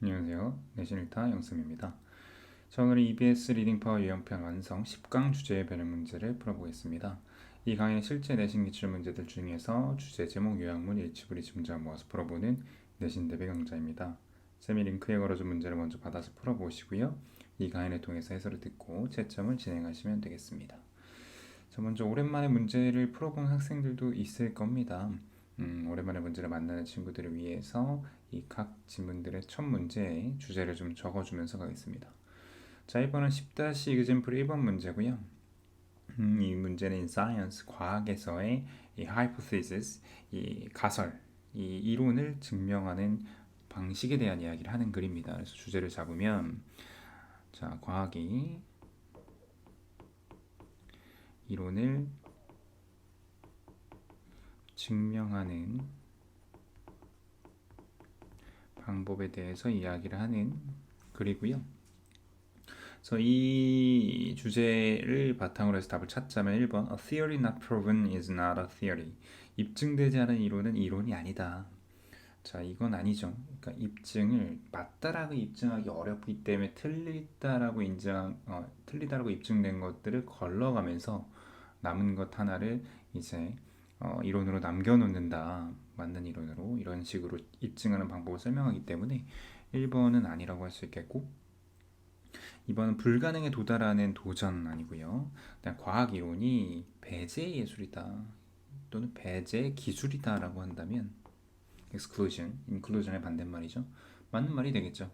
안녕하세요. 내신일타 영쌤입니다. 자, 오늘은 EBS 리딩 파워 유형편 완성 10강 주제의 변형 문제를 풀어보겠습니다. 이 강의는 실제 내신 기출 문제들 중에서 주제 제목, 요약문, 일치부리 문제 모아서 풀어보는 내신 대비 강좌입니다. 쌤이 링크에 걸어준 문제를 먼저 받아서 풀어보시고요. 이 강의를 통해서 해설을 듣고 채점을 진행하시면 되겠습니다. 자, 먼저 오랜만에 문제를 풀어본 학생들도 있을 겁니다. 오랜만에 문제를 만나는 친구들을 위해서 이 각 지문들의 첫 문제의 주제를 좀 적어주면서 가겠습니다. 자, 1번은 10-example 1번 문제고요. 이 문제는 in science, 과학에서의 이 hypothesis, 이 가설, 이 이론을 증명하는 방식에 대한 이야기를 하는 글입니다. 그래서 주제를 잡으면 자, 과학이 이론을 증명하는 방법에 대해서 이야기를 하는 글이고요. 그래서 이 주제를 바탕으로 해서 답을 찾자면 1번 A theory not proven is not a theory. 입증되지 않은 이론은 이론이 아니다. 자, 이건 아니죠. 그러니까 입증을 맞다라고 입증하기 어렵기 때문에 틀리다라고 입증된 것들을 걸러가면서 남은 것 하나를 이제 이론으로 남겨놓는다. 맞는 이론으로 이런 식으로 입증하는 방법을 설명하기 때문에 1번은 아니라고 할 수 있겠고 2번은 불가능에 도달하는 도전 아니고요. 그냥 과학 이론이 배제 예술이다 또는 배제 기술이다라고 한다면 exclusion, inclusion의 반대말이죠. 맞는 말이 되겠죠.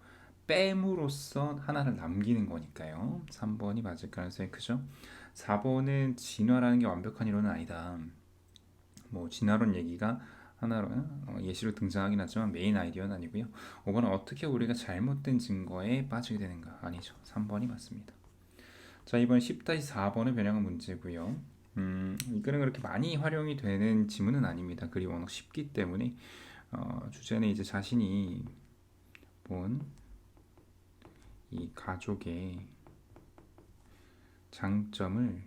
뺨으로써 하나를 남기는 거니까요. 3번이 맞을 가능성이 크죠. 4번은 진화라는 게 완벽한 이론은 아니다. 뭐 진화론 얘기가 하나로 예시로 등장하긴 하지만 메인 아이디어는 아니고요. 5번은 어떻게 우리가 잘못된 증거에 빠지게 되는가? 아니죠. 3번이 맞습니다. 자, 이번 10-4번의 변형은 문제고요. 이거는 그렇게 많이 활용이 되는 지문은 아닙니다. 글이 워낙 쉽기 때문에 주제는 이제 자신이 본 이 가족의 장점을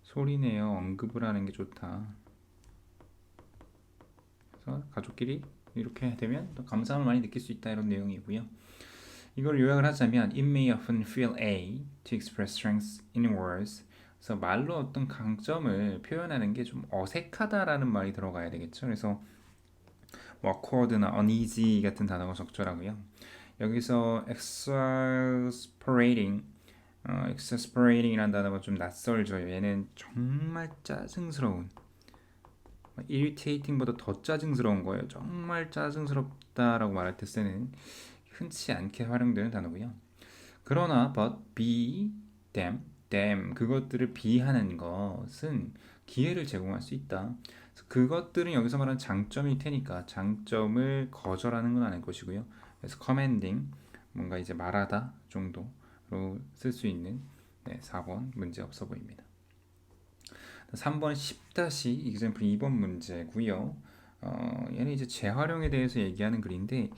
소리내어 언급을 하는 게 좋다. 그래서 가족끼리 이렇게 되면 더 감사함을 많이 느낄 수 있다 이런 내용이고요. 이걸 요약을 하자면 It may often feel A to express strengths in words. 그래서 말로 어떤 강점을 표현하는 게 좀 어색하다라는 말이 들어가야 되겠죠. 그래서 awkward나 uneasy 같은 단어가 적절하고요. 여기서 exasperating이라는 단어가 좀 낯설죠. 얘는 정말 짜증스러운, irritating보다 더 짜증스러운 거예요. 정말 짜증스럽다라고 말할 때 쓰는 흔치 않게 활용되는 단어고요. 그러나 but be them 그것들을 비하는 것은 기회를 제공할 수 있다. 그것들은 여기서 말하는 장점일 테니까 장점을 거절하는 건 아닐 것이고요. 그래서 commanding 뭔가 이제 말하다 정도로 쓸 수 있는 4번 문제 없어 보입니다. 3번 10-example 2번 문제고요. 얘는 이제 재활용에 대해서 얘기하는 글인데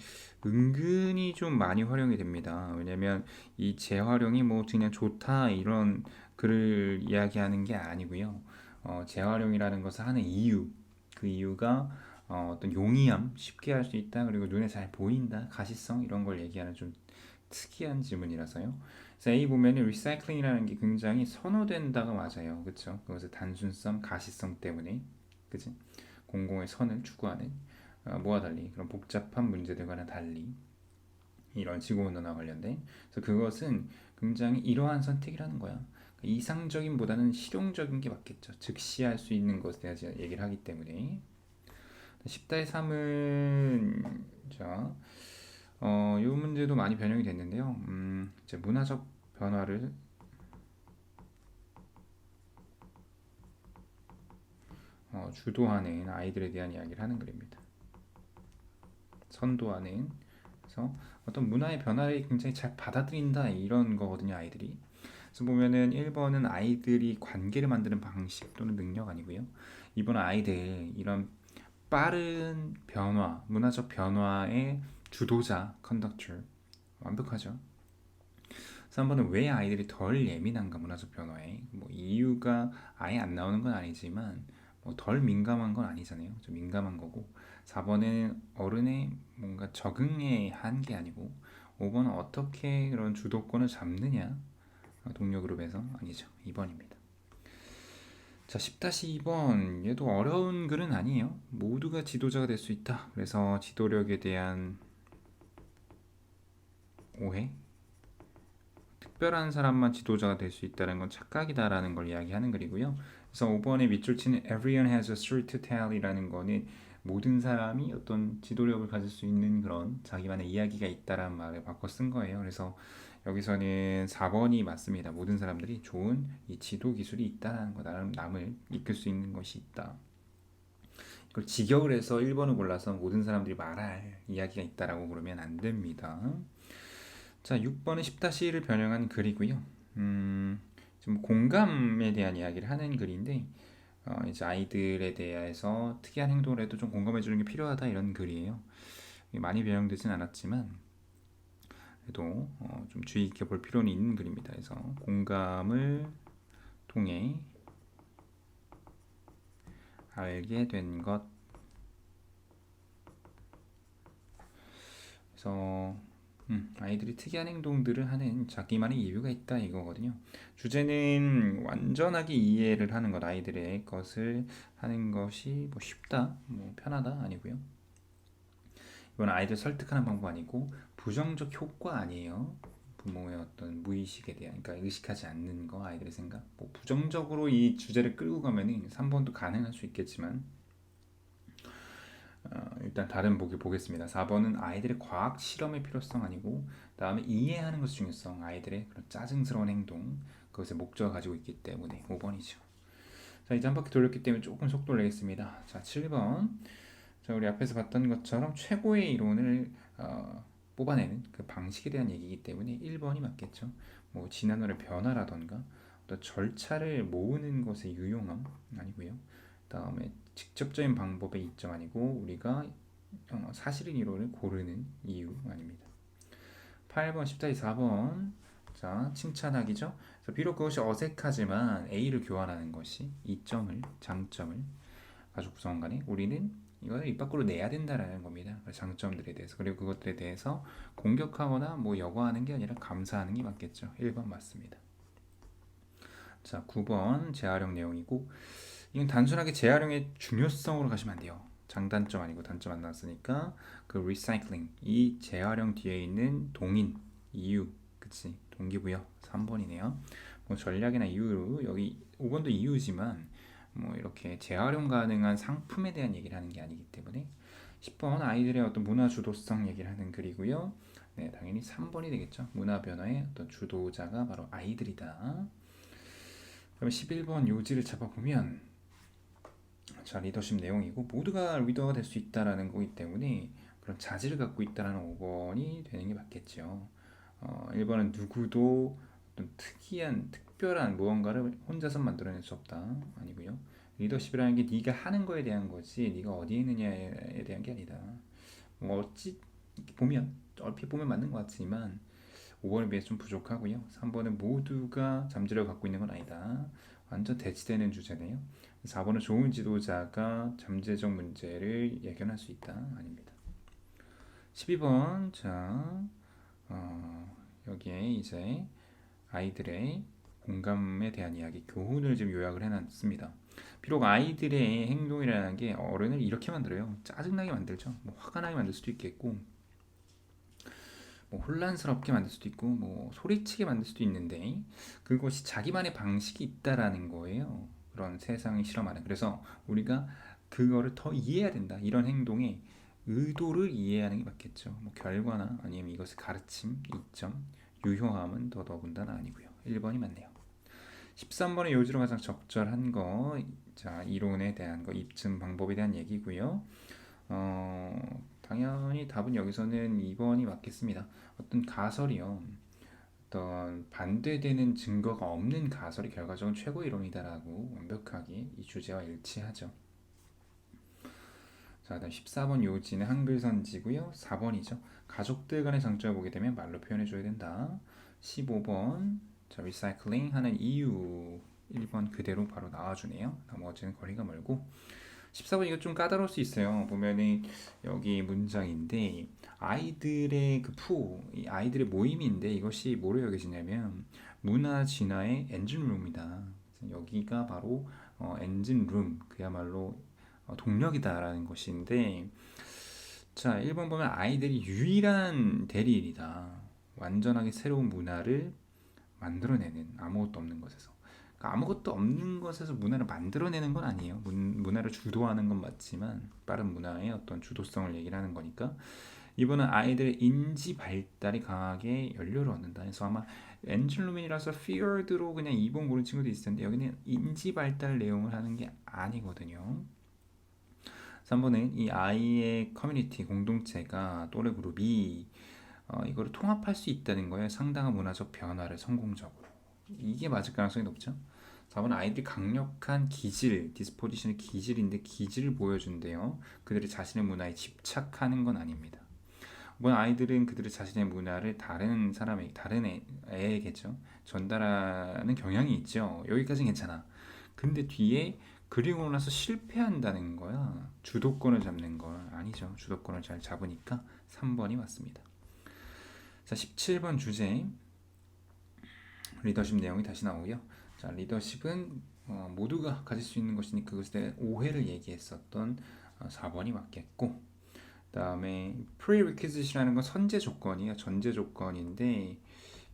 은근히 좀 많이 활용이 됩니다. 왜냐면 이 재활용이 뭐 그냥 좋다 이런 글을 이야기하는 게 아니고요. 재활용이라는 것을 하는 이유, 그 이유가 어떤 용이함, 쉽게 할 수 있다, 그리고 눈에 잘 보인다, 가시성 이런 걸 얘기하는 좀 특이한 지문이라서요. 그래서 A 보면은 리사이클링이라는 게 굉장히 선호된다가 맞아요. 그렇죠? 그것의 단순성, 가시성 때문에 그치? 공공의 선을 추구하는 뭐와 달리 그런 복잡한 문제들과는 달리 이런 지구온난화 관련된 그래서 그것은 굉장히 이러한 선택이라는 거야. 이상적인보다는 실용적인 게 맞겠죠. 즉시 할 수 있는 것에 대해서 얘기를 하기 때문에 10-3은 자, 이 문제도 많이 변형이 됐는데요. 이제 문화적 변화를 주도하는 아이들에 대한 이야기를 하는 글입니다. 선도하는 그래서 어떤 문화의 변화를 굉장히 잘 받아들인다 이런 거거든요. 아이들이. 그래서 보면은 1번은 아이들이 관계를 만드는 방식 또는 능력 아니고요. 2번은 아이들 이런 빠른 변화, 문화적 변화의 주도자, 컨덕터 완벽하죠. 3번은 왜 아이들이 덜 예민한가 문화적 변화에 뭐 이유가 아예 안 나오는 건 아니지만 뭐 덜 민감한 건 아니잖아요. 좀 민감한 거고 4번은 어른의 뭔가 적응에 한 게 아니고 5번은 어떻게 그런 주도권을 잡느냐 동료 그룹에서 아니죠. 2번입니다. 자, 10-2번 얘도 어려운 글은 아니에요. 모두가 지도자가 될 수 있다. 그래서 지도력에 대한 오해, 특별한 사람만 지도자가 될 수 있다는 건 착각이다라는 걸 이야기하는 글이고요. 그래서 5번에 밑줄 치는 Everyone has a story to tell 이라는 거는 모든 사람이 어떤 지도력을 가질 수 있는 그런 자기만의 이야기가 있다라는 말을 바꿔 쓴 거예요. 그래서 여기서는 4번이 맞습니다. 모든 사람들이 좋은 이 지도 기술이 있다는 거, 남을 이끌 수 있는 것이 있다. 이걸 직역을 해서 1번을 골라서 모든 사람들이 말할 이야기가 있다라고 그러면 안 됩니다. 자, 6번은 10-1을 변형한 글이고요. 좀 공감에 대한 이야기를 하는 글인데 이제 아이들에 대해서 특이한 행동을 해도 좀 공감해 주는 게 필요하다 이런 글이에요. 많이 변형되진 않았지만 그래도 좀 주의 깊게 볼 필요는 있는 글입니다. 그래서 공감을 통해 알게 된 것. 그래서 아이들이 특이한 행동들을 하는 자기만의 이유가 있다 이거거든요. 주제는 완전하게 이해를 하는 것, 아이들의 것을 하는 것이 뭐 쉽다, 뭐 편하다 아니고요. 이건 아이들 설득하는 방법 아니고 부정적 효과 아니에요. 부모의 어떤 무의식에 대한, 그러니까 의식하지 않는 거, 아이들의 생각. 뭐 부정적으로 이 주제를 끌고 가면은 3번도 가능할 수 있겠지만 일단 다른 보기 보겠습니다. 4번은 아이들의 과학 실험의 필요성 아니고 다음에 이해하는 것의 중요성, 아이들의 그런 짜증스러운 행동, 그것의 목적을 가지고 있기 때문에 5번이죠. 자, 이제 한 바퀴 돌렸기 때문에 조금 속도를 내겠습니다. 자, 7번. 자, 우리 앞에서 봤던 것처럼 최고의 이론을 뽑아내는 그 방식에 대한 얘기이기 때문에 1번이 맞겠죠. 뭐 진화론의 변화라던가 또 절차를 모으는 것의 유용함 아니고요. 다음에 직접적인 방법의 이점 아니고 우리가 사실인 이론을 고르는 이유 아닙니다. 8번, 10자리 4번. 자, 칭찬하기죠. 비록 그것이 어색하지만 A를 교환하는 것이 이점을, 장점을 가족 구성원 간에 우리는 이거를 입 밖으로 내야 된다라는 겁니다. 장점들에 대해서. 그리고 그것들에 대해서 공격하거나 뭐 여과하는 게 아니라 감사하는 게 맞겠죠. 1번 맞습니다. 자, 9번 재활용 내용이고 이건 단순하게 재활용의 중요성으로 가시면 안 돼요. 장단점 아니고 단점 안 나왔으니까 그 리사이클링, 이 재활용 뒤에 있는 동인, 이유, 그치? 동기부여 3번이네요. 뭐 전략이나 이유, 여기 5번도 이유지만 뭐 이렇게 재활용 가능한 상품에 대한 얘기를 하는 게 아니기 때문에 10번 아이들의 어떤 문화 주도성 얘기를 하는 글이고요. 네, 당연히 3번이 되겠죠. 문화 변화의 어떤 주도자가 바로 아이들이다. 그럼 11번 요지를 잡아보면 자, 리더십 내용이고 모두가 리더가 될 수 있다라는 거기 때문에 그런 자질을 갖고 있다라는 5번이 되는 게 맞겠죠. 1번은 누구도 어떤 특별한 무언가를 혼자서 만들어낼 수 없다 아니고요. 리더십이라는 게 네가 하는 거에 대한 거지 네가 어디에 있느냐에 대한 게 아니다. 뭐 어찌 보면 얼핏 보면 맞는 것 같지만 5번에 비해 좀 부족하고요. 3번은 모두가 잠재력을 갖고 있는 건 아니다. 완전 대치되는 주제네요. 4번은 좋은 지도자가 잠재적 문제를 예견할 수 있다. 아닙니다. 12번 자 여기에 이제 아이들의 공감에 대한 이야기, 교훈을 좀 요약을 해놨습니다. 비록 아이들의 행동이라는 게 어른을 이렇게 만들어요. 짜증나게 만들죠. 뭐 화가 나게 만들 수도 있겠고 뭐 혼란스럽게 만들 수도 있고 뭐 소리치게 만들 수도 있는데 그것이 자기만의 방식이 있다라는 거예요. 그런 세상을 실험하는. 그래서 우리가 그거를 더 이해해야 된다. 이런 행동의 의도를 이해하는 게 맞겠죠. 뭐 결과나 아니면 이것의 가르침, 이점, 유효함은 더더군다나 아니고요. 1번이 맞네요. 13번의 요지로 가장 적절한 거, 자 이론에 대한 거, 입증 방법에 대한 얘기고요. 당연히 답은 여기서는 2번이 맞겠습니다. 어떤 가설이요. 어떤 반대되는 증거가 없는 가설이 결과적으로 최고 이론이다라고 완벽하게 이 주제와 일치하죠. 자, 다음 14번 요지는 한글 선지고요. 4번이죠. 가족들 간의 장점을 보게 되면 말로 표현해 줘야 된다. 15번 자, 리사이클링 하는 이유 1번 그대로 바로 나와주네요. 나머지는 거리가 멀고 14번 이거 좀 까다로울 수 있어요. 보면은 여기 문장인데 아이들의 이 아이들의 모임인데 이것이 뭐로 여겨지냐면 문화 진화의 엔진룸이다. 여기가 바로 엔진룸, 그야말로 동력이다라는 것인데, 자, 1번 보면 아이들이 유일한 대리인이다. 완전하게 새로운 문화를 만들어내는, 아무것도 없는 것에서. 그러니까 아무것도 없는 것에서 문화를 만들어내는 건 아니에요. 문화를 주도하는 건 맞지만 빠른 문화의 어떤 주도성을 얘기를 하는 거니까. 이번은 아이들의 인지 발달이 강하게 연료를 얻는다. 그래서 아마 엔진루민이라서 feared로 그냥 2번 고른 친구도 있을 텐데 여기는 인지 발달 내용을 하는 게 아니거든요. 3번은 이 아이의 커뮤니티 공동체가 또래 그룹이 이거를 통합할 수 있다는 거예요. 상당한 문화적 변화를 성공적으로. 이게 맞을 가능성이 높죠. 4번 아이들이 강력한 기질, 디스포지션의 기질인데 기질을 보여준대요. 그들이 자신의 문화에 집착하는 건 아닙니다. 5번 아이들은 그들의 자신의 문화를 다른 사람에게, 애에게죠. 전달하는 경향이 있죠. 여기까지는 괜찮아. 근데 뒤에 그리고 나서 실패한다는 거야. 주도권을 잡는 걸 아니죠. 주도권을 잘 잡으니까 3번이 맞습니다. 자, 17번 주제 리더십 내용이 다시 나오고요. 자, 리더십은 모두가 가질 수 있는 것이니까 그것에 대해 오해를 얘기했었던 4번이 맞겠고, 그다음에 prerequisite이라는 건 선제 조건이에요. 전제 조건인데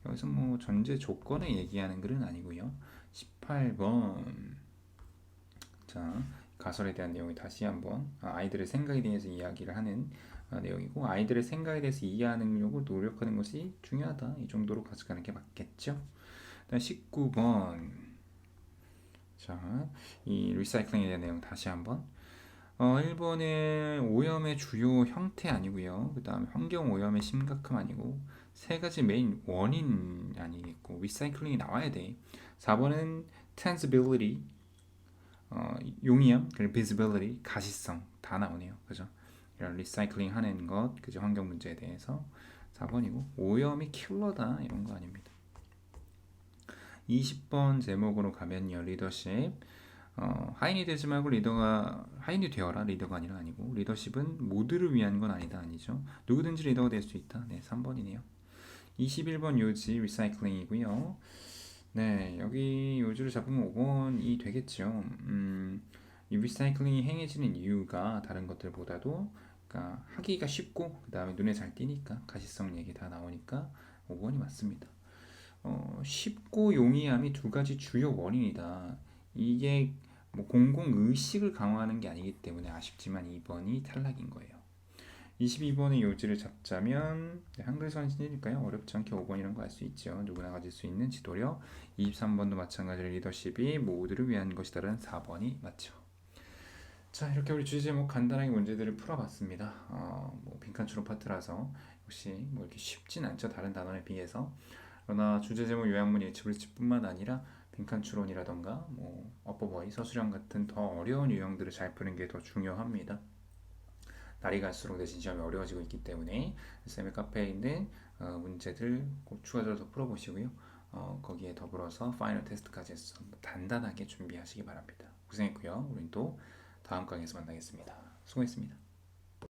여기서 뭐 전제 조건을 얘기하는 글은 아니고요. 18번 자, 가설에 대한 내용이 다시 한번 아이들의 생각에 대해서 이야기를 하는 내용이고, 아이들의 생각에 대해서 이해하려고 노력하는 것이 중요하다. 이 정도로 가져가는 게 맞겠죠. 19번 자, 이 리사이클링에 대한 내용 다시 한번 1번은 오염의 주요 형태 아니고요. 그 다음에 환경 오염의 심각함 아니고, 세 가지 메인 원인 아니겠고 리사이클링이 나와야 돼. 4번은 tangibility 용이함, 그리고 visibility 가시성 다 나오네요. 그죠? 이런 리사이클링 하는 것, 그죠? 환경 문제에 대해서 4번이고, 오염이 킬러다 이런 거 아닙니다. 20번 제목으로 가면요. 리더십 하인이 되지 말고 하인이 되어라. 리더가 아니고 리더십은 모두를 위한 건 아니다. 아니죠. 누구든지 리더가 될 수 있다. 네, 3번이네요. 21번 요지 리사이클링이고요. 네, 여기 요지를 잡으면 5번이 되겠죠. 이 리사이클링이 행해지는 이유가 다른 것들보다도, 그러니까 하기가 쉽고 그 다음에 눈에 잘 띄니까 가시성 얘기 다 나오니까 5번이 맞습니다. 쉽고 용이함이 두 가지 주요 원인이다. 이게 뭐 공공 의식을 강화하는 게 아니기 때문에 아쉽지만 2번이 탈락인 거예요. 22번의 요지를 잡자면 한글 선진이니까요. 어렵지 않게 5번이라는 거 알 수 있죠. 누구나 가질 수 있는 지도력. 23번도 마찬가지로 리더십이 모두를 위한 것이다라는 4번이 맞죠. 자, 이렇게 우리 주제 제목 간단하게 문제들을 풀어봤습니다. 뭐 빈칸 추론 파트라서 역시 뭐 이렇게 쉽진 않죠. 다른 단원에 비해서. 그러나 주제 제목 요약문 일치불치뿐만 아니라 빈칸 추론이라던가 뭐 어법어휘, 서술형 같은 더 어려운 유형들을 잘 푸는 게 더 중요합니다. 날이 갈수록 내신 시험이 어려워지고 있기 때문에 쌤의 카페에 있는 문제들 꼭 추가적으로 풀어보시고요. 거기에 더불어서 파이널 테스트까지 해서 단단하게 준비하시기 바랍니다. 고생했고요. 우린 또 다음 강의에서 만나겠습니다. 수고했습니다.